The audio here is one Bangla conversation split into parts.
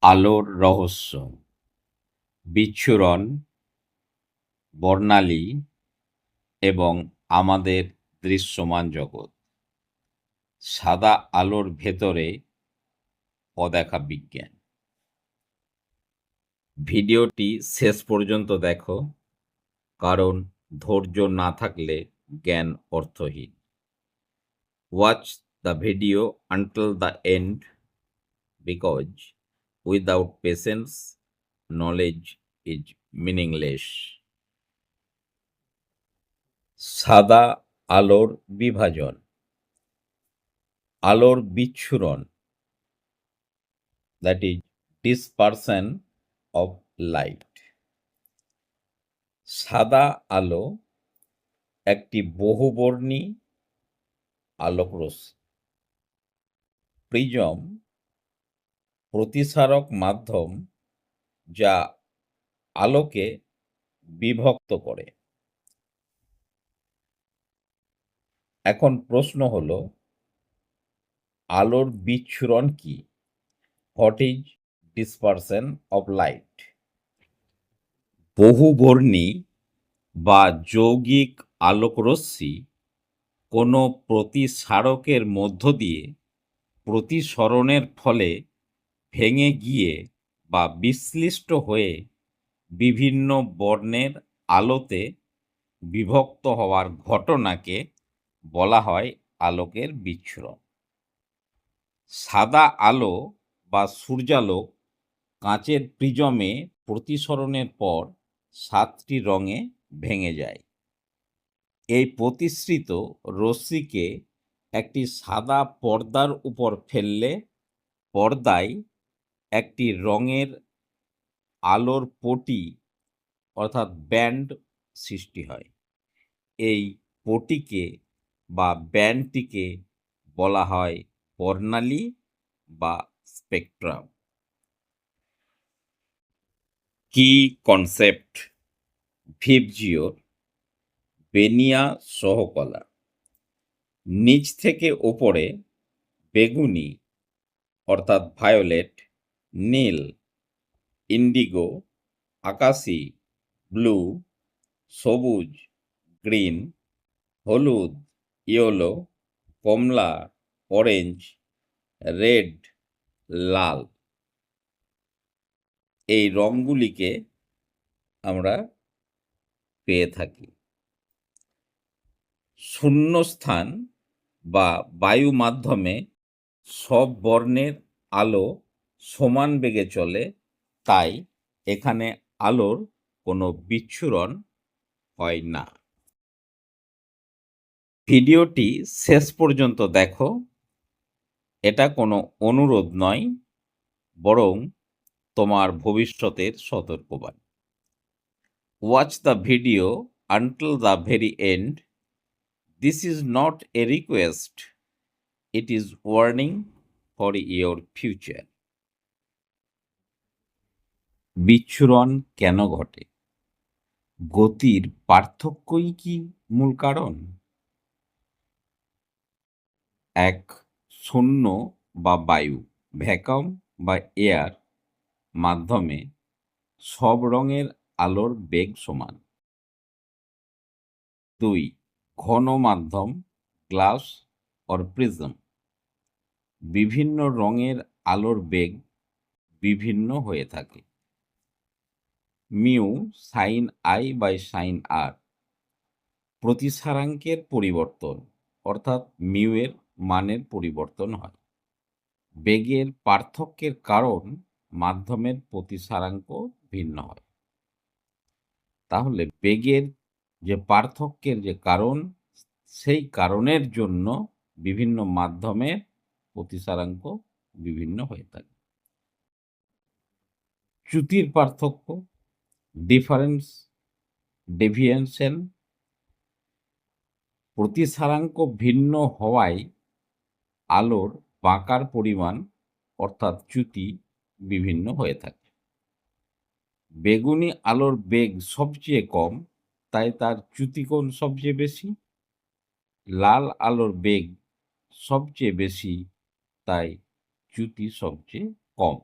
আলোর রহস্য, বিচ্ছুরণ, বর্ণালী এবং আমাদের দৃশ্যমান জগৎ। সাদা আলোর ভেতরে অদেখা বিজ্ঞান। ভিডিওটি শেষ পর্যন্ত দেখো, কারণ ধৈর্য না থাকলে জ্ঞান অর্থহীন। Watch the video until the end, because without patience knowledge is meaningless. সাদা আলোর বিভাজন, আলোর বিচ্ছুরণ, that is dispersion of light। সাদা আলো একটি বহুবর্ণী আলোকরশ্মি। প্রিজম প্রতিসারক মাধ্যম যা আলোকে বিভক্ত করে। এখন প্রশ্ন হলো, আলোর বিচ্ছুরণ কি? What is dispersion of light? বহুবর্ণী বা যৌগিক আলোকরশ্মি কোনো প্রতিসারকের মধ্য দিয়ে প্রতিসরণের ফলে ভেঙে গিয়ে বা বিশ্লিষ্ট হয়ে বিভিন্ন বর্ণের আলোতে বিভক্ত হওয়ার ঘটনাকে বলা হয় আলোকের বিচ্ছুরণ। সাদা আলো বা সূর্যালোক কাঁচের প্রিজমে প্রতিসরণের পর 7টি রঙে ভেঙে যায়। এই প্রতিসৃত রশ্মিকে একটি সাদা পর্দার উপর ফেললে পর্দায় একটি রঙের আলোর পটি অর্থাৎ ব্যান্ড সৃষ্টি হয়। এই পটিকে বা ব্যান্ডটিকে বলা হয় বর্ণালী বা স্পেকট্রাম। কি কনসেপ্ট ভিবজিওর বেনিয়া সহকলা। নিচ থেকে ওপরে বেগুনি অর্থাৎ ভায়োলেট, নীল, ইন্ডিগো, আকাশি, ব্লু, সবুজ, গ্রিন, হলুদ, ইয়েলো, কমলা, অরেঞ্জ, রেড, লাল, এই রঙগুলিকে আমরা পেয়ে থাকি। শূন্যস্থান বা বায়ু মাধ্যমে সব বর্ণের আলো সমান বেগে চলে, তাই এখানে আলোর কোনো বিচ্ছুরণ হয় না। ভিডিওটি শেষ পর্যন্ত দেখো, এটা কোনো অনুরোধ নয়, বরং তোমার ভবিষ্যতের সতর্কবাণী। Watch the video until the very end. This is not a request, it is warning for your future. বিচ্ছুরণ কেন ঘটে? গতির পার্থক্যই কি মূল কারণ? এক, শূন্য বা বায়ু, ভ্যাকাম বা এয়ার মাধ্যমে সব রঙের আলোর বেগ সমান। 2, ঘন মাধ্যম, গ্লাস অর প্রিজম, বিভিন্ন রঙের আলোর বেগ বিভিন্ন হয়ে থাকে। Mu sine i by sine r, প্রতিসারাঙ্কের পরিবর্তন অর্থাৎ মিউ এর মানের পরিবর্তন হয়। বেগের পার্থক্যের কারণ মাধ্যমের প্রতিসারাঙ্ক ভিন্ন হয়। তাহলে বেগের যে পার্থক্যের যে কারণ, সেই কারণের জন্য বিভিন্ন মাধ্যমের প্রতিসারাঙ্ক বিভিন্ন হয়ে থাকে। চ্যুতির পার্থক্য, ডিফারেন্স, ডেভিয়েশন, প্রতিসারাঙ্ক ভিন্ন হওয়ায় আলোর বাঁকার পরিমাণ অর্থাৎ চ্যুতি বিভিন্ন হয়ে থাকে। বেগুনি আলোর বেগ সবচেয়ে কম, তাই তার চ্যুতিকোণ সবচেয়ে বেশি। লাল আলোর বেগ সবচেয়ে বেশি, তাই চ্যুতি সবচেয়ে কম।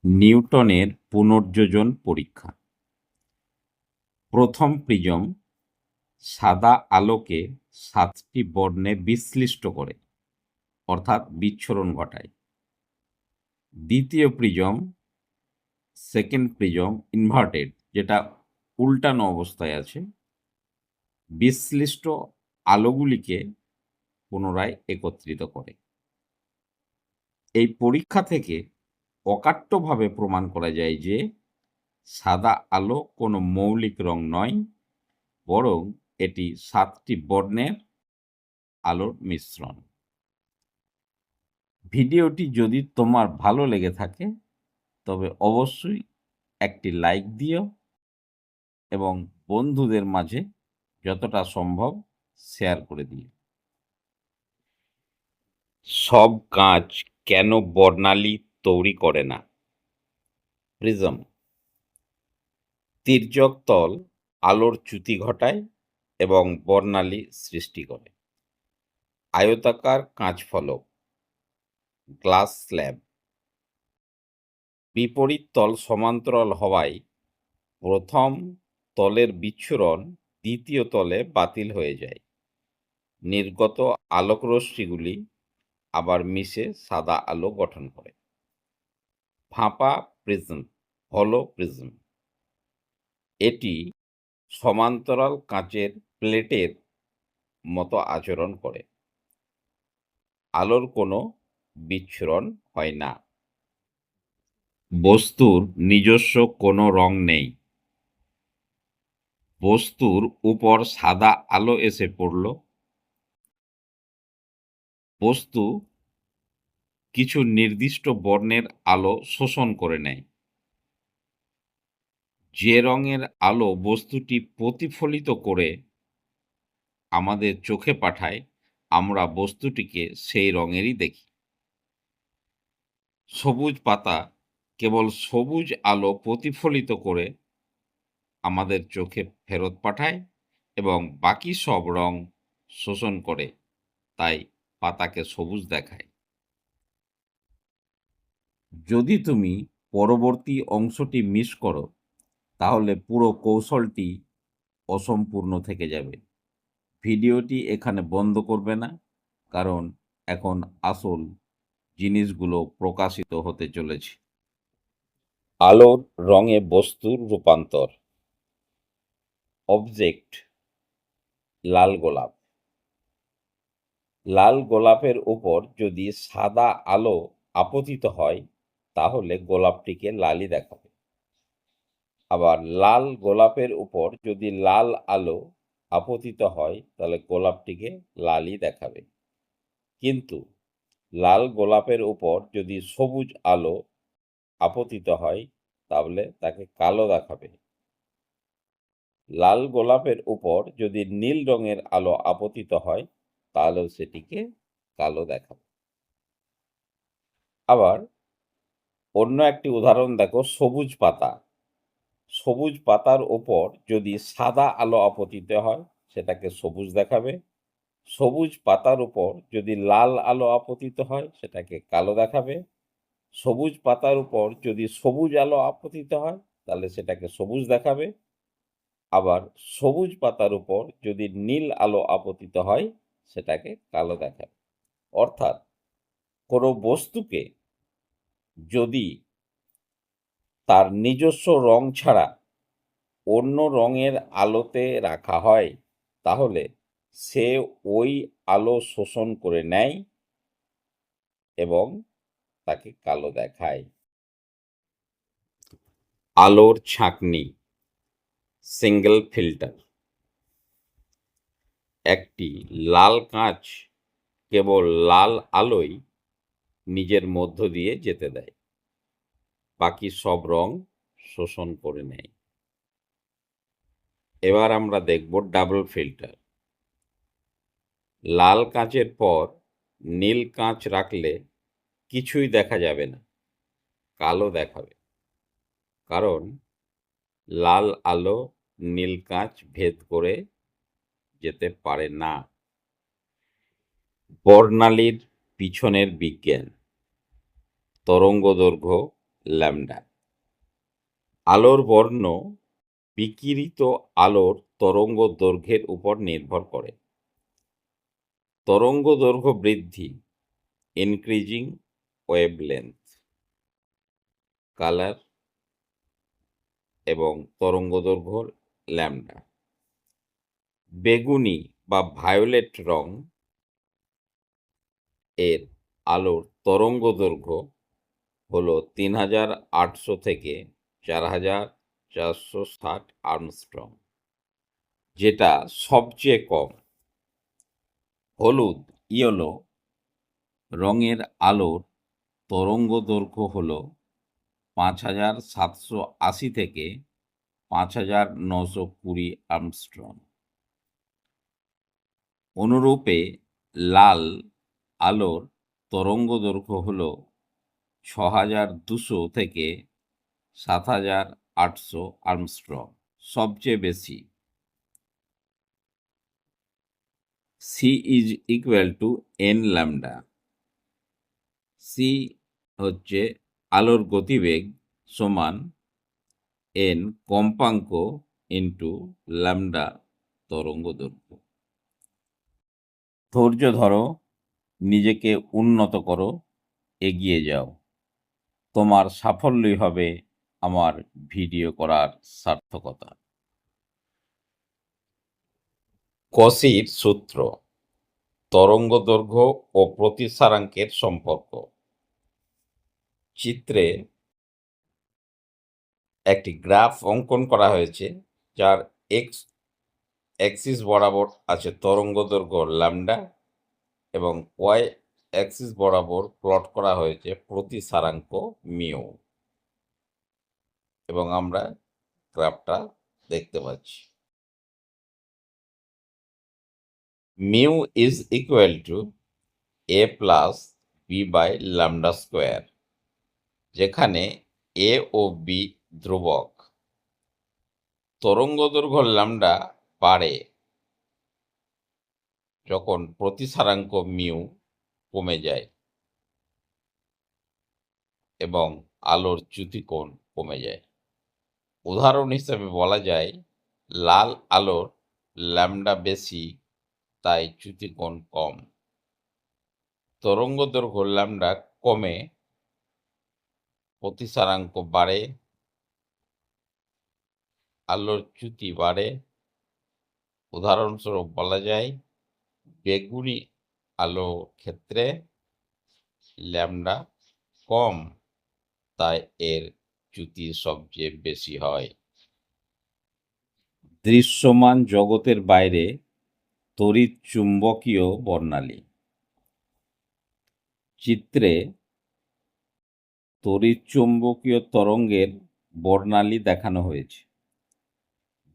নিউটনের পুনর্যোজন পরীক্ষা। প্রথম প্রিজম সাদা আলোকে 7টি বর্ণে বিশ্লিষ্ট করে, অর্থাৎ বিচ্ছুরণ ঘটায়। দ্বিতীয় প্রিজম, সেকেন্ড প্রিজম ইনভার্টেড, যেটা উল্টানো অবস্থায় আছে, বিশ্লিষ্ট আলোগুলিকে পুনরায় একত্রিত করে। এই পরীক্ষা থেকে অকাট্যভাবে প্রমাণ করা যায় যে সাদা আলো কোনো মৌলিক রং নয়, বরং এটি 7টি বর্ণের আলোর মিশ্রণ। ভিডিওটি যদি তোমার ভালো লেগে থাকে তবে অবশ্যই একটি লাইক দিও এবং বন্ধুদের মাঝে যতটা সম্ভব শেয়ার করে দিও। সব কাঁচ কেন বর্ণালী তৈরি করে না? প্রিজম তির্যক তল আলোর চ্যুতি ঘটায় এবং বর্ণালী সৃষ্টি করে। আয়তাকার কাঁচ ফলক, গ্লাস স্ল্যাব, বিপরীত তল সমান্তরাল হওয়ায় প্রথম তলের বিচ্ছুরণ দ্বিতীয় তলে বাতিল হয়ে যায়। নির্গত আলোকরশ্মিগুলি আবার মিশে সাদা আলো গঠন করে। ফাঁপা প্রিজম, হলো প্রিজম, এটি সমান্তরাল কাঁচের প্লেটের মতো আচরণ করে। আলোর কোনো বিচ্ছুরণ হয় না। বস্তুর নিজস্ব কোনো রং নেই। বস্তুর উপর সাদা আলো এসে পড়ল, বস্তু কিছু নির্দিষ্ট বর্ণের আলো শোষণ করে নেয়। যে রঙের আলো বস্তুটি প্রতিফলিত করে আমাদের চোখে পাঠায়, আমরা বস্তুটিকে সেই রঙেরই দেখি। সবুজ পাতা কেবল সবুজ আলো প্রতিফলিত করে আমাদের চোখে ফেরত পাঠায় এবং বাকি সব রং শোষণ করে, তাই পাতাকে সবুজ দেখায়। যদি তুমি পরবর্তী অংশটি মিস করো তাহলে পুরো কৌশলটি অসম্পূর্ণ থেকে যাবে। ভিডিওটি এখানে বন্ধ করবে না, কারণ এখন আসল জিনিসগুলো প্রকাশিত হতে চলেছে। আলোর রঙে বস্তুর রূপান্তর। অবজেক্ট লাল গোলাপ। লাল গোলাপের উপর যদি সাদা আলো আপতিত হয় তাহলে গোলাপটিকে লালই দেখাবে। আবার লাল গোলাপের উপর যদি লাল আলো আপতিত হয় তাহলে গোলাপটিকে লালই দেখাবে। কিন্তু লাল গোলাপের উপর যদি সবুজ আলো আপতিত হয় তাহলে তাকে কালো দেখাবে। লাল গোলাপের উপর যদি নীল রঙের আলো আপতিত হয় তাহলেও সেটিকে কালো দেখাবে। আবার অন্য একটি উদাহরণ দেখো, সবুজ পাতা। সবুজ পাতার ওপর যদি সাদা আলো আপতিত হয় সেটাকে সবুজ দেখাবে। সবুজ পাতার উপর যদি লাল আলো আপতিত হয় সেটাকে কালো দেখাবে। সবুজ পাতার উপর যদি সবুজ আলো আপতিত হয় তাহলে সেটাকে সবুজ দেখাবে। আবার সবুজ পাতার উপর যদি নীল আলো আপতিত হয় সেটাকে কালো দেখাবে। অর্থাৎ কোনো বস্তুকে যদি তার নিজস্ব রং ছাড়া অন্য রঙের আলোতে রাখা হয় তাহলে সে ওই আলো শোষণ করে নেয় এবং তাকে কালো দেখায়। আলোর ছাঁকনি, সিঙ্গেল ফিল্টার। একটি লাল কাঁচ কেবল লাল আলোই নিজের মধ্য দিয়ে যেতে দেয়, বাকি সব রং শোষণ করে নেয়। এবার আমরা দেখব ডাবল ফিল্টার। লাল কাঁচের পর নীল কাঁচ রাখলে কিছুই দেখা যাবে না, কালো দেখাবে, কারণ লাল আলো নীল কাঁচ ভেদ করে যেতে পারে না। বর্ণালীর পিছনের বিজ্ঞান, তরঙ্গদৈর্ঘ্য, ল্যামডা। আলোর বর্ণ বিকিরিত আলোর তরঙ্গ দৈর্ঘ্যের উপর নির্ভর করে। তরঙ্গ দৈর্ঘ্য বৃদ্ধি, ইনক্রিজিং ওয়েভলেন্থ, কালার এবং তরঙ্গ দৈর্ঘ্য ল্যামডা। বেগুনি বা ভায়োলেট রং এর আলোর তরঙ্গ দৈর্ঘ্য হলো ৩৮০০ থেকে ৪৪৬০ আর্মস্ট্রং, যেটা সবচেয়ে কম। হলুদ ইয়েলো রঙের আলোর তরঙ্গ দৈর্ঘ্য হল ৫৭৮০ থেকে ৫৯২০ আর্মস্ট্রং। অনুরূপে লাল আলোর তরঙ্গ দৈর্ঘ্য হল ৬২০০ থেকে ৭৮০০ আর্মস্ট্রং, সবচেয়ে বেশি। C is equal to n lambda. C হচ্ছে আলোর গতিবেগ সমান এন কম্পাঙ্ক ইন্টু ল্যামডা তরঙ্গ দৈর্ঘ্য। ধৈর্য ধরো, নিজেকে উন্নত করো, এগিয়ে যাও। তোমার সাফল্যই হবে আমার ভিডিও করার সার্থকতা। কসির সূত্র, তরঙ্গ দৈর্ঘ্য ও প্রতিসারাঙ্কের সম্পর্ক। চিত্রে একটি গ্রাফ অঙ্কন করা হয়েছে, যার এক্স অ্যাক্সিস বরাবর আছে তরঙ্গ দৈর্ঘ্য ল্যামডা এবং ওয়াই অ্যাক্সিস বরাবর প্লট করা হয়েছে প্রতিসারাঙ্ক মিউ, এবং আমরা গ্রাফটা দেখতে পাচ্ছি। Mu is equal to a plus b by lambda square, যেখানে এ ও বি ধ্রুবক। তরঙ্গ দৈর্ঘ্য ল্যামডা বাড়ে যখন প্রতিসারাঙ্ক মিউ কমে যায় এবং আলোর চ্যুতিকোণ কমে যায়। উদাহরণ হিসেবে বলা যায়, লাল আলোর ল্যামডা বেশি, তাই চ্যুতিকোণ কম। তরঙ্গ দৈর্ঘ্য ল্যামডা কমে, প্রতিসারাঙ্ক বাড়ে, আলোর চ্যুতি বাড়ে। উদাহরণস্বরূপ বলা যায়, বেগুনি আলো ক্ষেত্রে ল্যামডা কম, তাই এর চ্যুতি সবচেয়ে বেশি হয়। দৃশ্যমান জগতের বাইরে তড়িৎ চুম্বকীয় বর্ণালী। চিত্রে তড়িৎ চুম্বকীয় তরঙ্গের বর্ণালী দেখানো হয়েছে।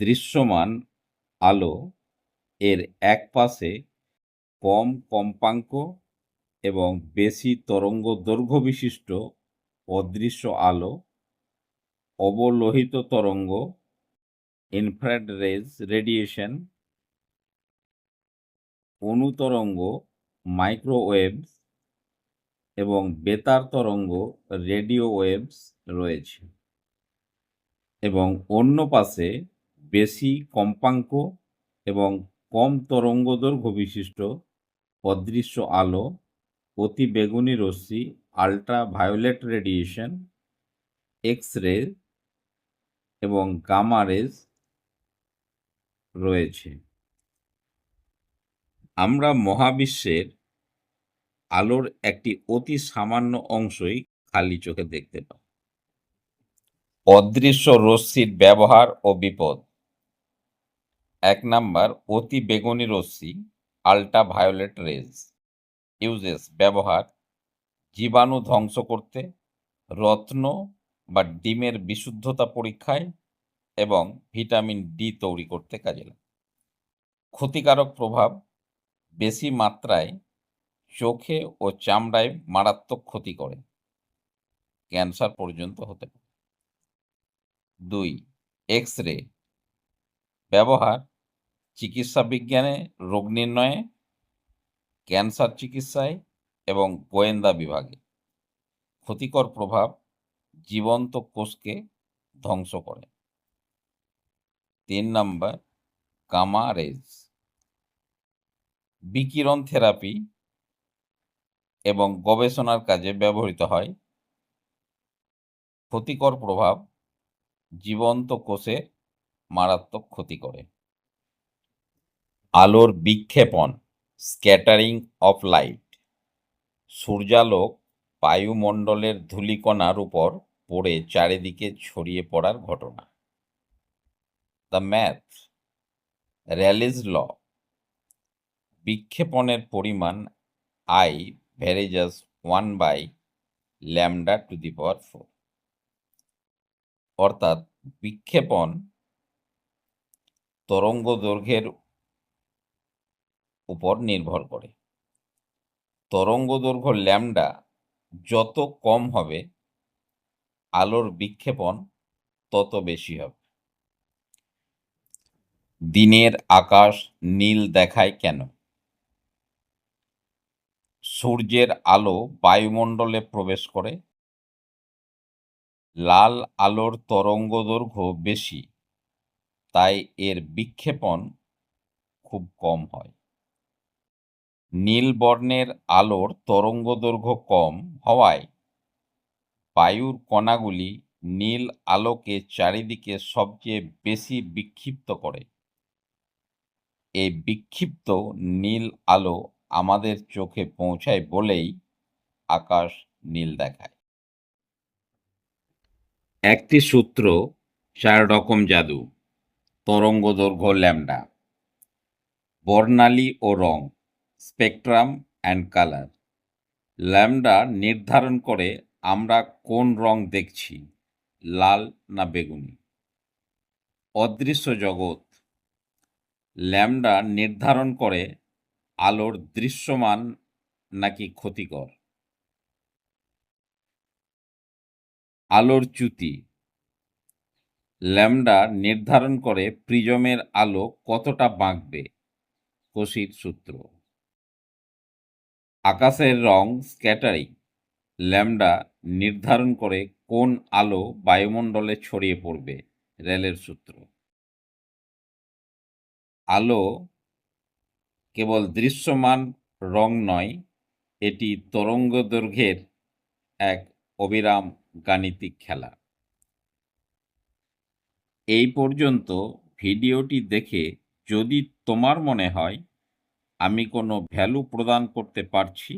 দৃশ্যমান আলো এর এক পাশে কম কম্পাঙ্ক এবং বেশি তরঙ্গ দৈর্ঘ্য বিশিষ্ট অদৃশ্য আলো, অবলোহিত তরঙ্গ, ইনফ্রারেড রেডিয়েশন, অণুতরঙ্গ, মাইক্রোওয়েভস এবং বেতার তরঙ্গ, রেডিও ওয়েভস রয়েছে, এবং অন্য পাশে বেশি কম্পাঙ্ক এবং কম তরঙ্গ দৈর্ঘ্য বিশিষ্ট অদৃশ্য আলো, অতি বেগুনি রশ্মি, ultra violet radiation, X ray এবং গামা রেজ রয়েছে। আমরা মহাবিশ্বের আলোর একটি অতি সামান্য অংশই খালি চোখে দেখতে পাই। অদৃশ্য রশ্মির ব্যবহার ও বিপদ। ১ নাম্বার, অতি বেগুনি রশ্মি, আল্ট্রা ভায়োলেট রেজ। ইউজেস, ব্যবহার: জীবাণু ধ্বংস করতে, রত্ন বা ডিমের বিশুদ্ধতা পরীক্ষায় এবং ভিটামিন ডি তৈরি করতে কাজে লাগে। ক্ষতিকারক প্রভাব: বেশি মাত্রায় চোখে ও চামড়ায় মারাত্মক ক্ষতি করে, ক্যান্সার পর্যন্ত হতে পারে। ২. এক্স রে, ব্যবহার: চিকিৎসা বিজ্ঞানে, রোগ নির্ণয়ে, ক্যান্সার চিকিৎসায় এবং গোয়েন্দা বিভাগে। ক্ষতিকর প্রভাব: জীবন্ত কোষকে ধ্বংস করে। 3 নাম্বার গামা রেজ। বিকিরণ থেরাপি এবং গবেষণার কাজে ব্যবহৃত হয়। ক্ষতিকর প্রভাব জীবন্ত কোষে মারাত্মক ক্ষতি করে। আলোর বিক্ষেপণ স্ক্যাটারিং অফ লাইট। সূর্যালোক বায়ুমণ্ডলের ধূলিকণার উপর পড়ে চারিদিকে ছড়িয়ে পড়ার ঘটনা। দ্য ম্যাথ র্যালিজ ল। বিক্ষেপণের পরিমাণ I ভ্যারিজাস 1/λ⁴, অর্থাৎ বিক্ষেপণ তরঙ্গ দৈর্ঘ্যের উপর নির্ভর করে। তরঙ্গ দৈর্ঘ্য ল্যামডা যত কম হবে আলোর বিক্ষেপণ তত বেশি হবে। দিনের আকাশ নীল দেখায় কেন? সূর্যের আলো বায়ুমণ্ডলে প্রবেশ করে। লাল আলোর তরঙ্গ দৈর্ঘ্য বেশি, তাই এর বিক্ষেপণ খুব কম হয়। নীল বর্ণের আলোর তরঙ্গ দৈর্ঘ্য কম হওয়ায় বায়ুর কণাগুলি নীল আলোকে চারিদিকে সবচেয়ে বেশি বিক্ষিপ্ত করে। এই বিক্ষিপ্ত নীল আলো আমাদের চোখে পৌঁছায় বলেই আকাশ নীল দেখায়। একটি সূত্র 4 রকম জাদু। তরঙ্গ দৈর্ঘ্য ল্যামডা। বর্ণালী ও রং স্পেকট্রাম অ্যান্ড কালার। ল্যামডা নির্ধারণ করে আমরা কোন রং দেখছি, লাল না বেগুনি। অদৃশ্য জগৎ। ল্যামডা নির্ধারণ করে আলোর দৃশ্যমান নাকি ক্ষতিকর। আলোর চ্যুতি। ল্যামডা নির্ধারণ করে প্রিজমের আলো কতটা বাঁকবে, কোশির সূত্র। আকাশের রং স্ক্যাটারিং। ল্যামডা নির্ধারণ করে কোন আলো বায়ুমণ্ডলে ছড়িয়ে পড়বে, রেলের সূত্র। আলো কেবল দৃশ্যমান রং নয়, এটি তরঙ্গ দৈর্ঘ্যের এক অবিরাম গাণিতিক খেলা। এই পর্যন্ত ভিডিওটি দেখে যদি তোমার মনে হয় আমি কোনো ভ্যালু প্রদান করতে পারছি,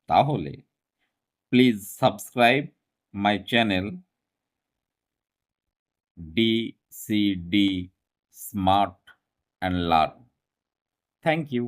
তাহলে please subscribe my channel DCD Smart and Learn. Thank you.